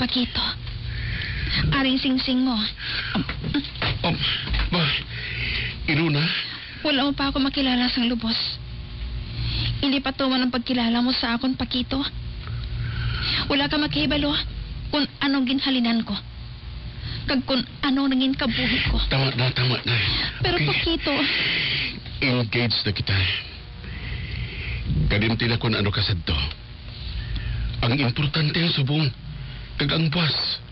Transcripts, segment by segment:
Pakito. Aring singsing mo. Ba, Iluna? Wala mo pa ako makilala sang lubos. Hindi pa tuman ang pagkilala mo sa akon, Pakito. Wala ka makihibalo kung anong ginhalinan ko. Kag kung ano nangin kabuhi ko. Tama na. Pero Okay. Pakito, Engaged na kita. Kadimti na kung ano kasadto. Ang importante ang subong. Kag ang buwas.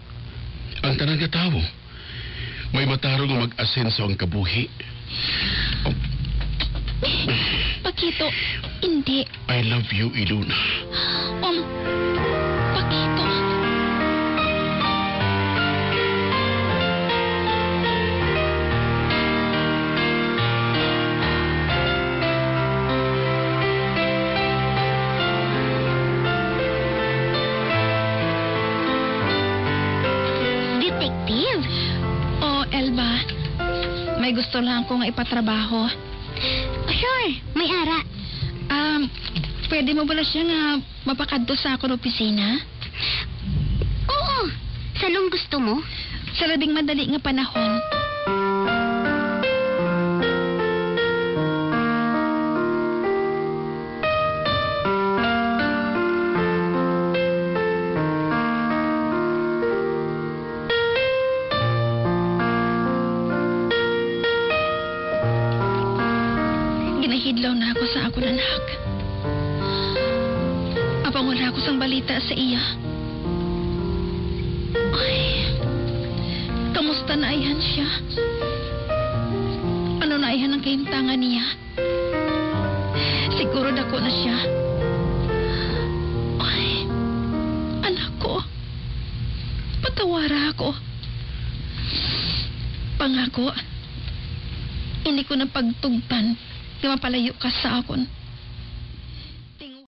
Ang tanang tao. May matarong mag-asenso ang kabuhi. Oh, Pakito, hindi. I love you, Iluna. Pakito. Detective? Oh, Elba. May gusto lang akong ipatrabaho. Sure, may ara. Pwede mo bala siya nga mapakadto sa akong opisina? Oo, salong gusto mo? Sa labing madali nga panahon. Ginahidlaw na ako sa akong anak. Apang wala ako sang balita sa iya. Ay, kamusta na ayan siya? Ano na ayan ang kahimtangan niya? Siguro dako na siya. Ay, anak ko. Patawara ako. Pangako, hindi ko na pagtugtan na mapalayo ka sa akon.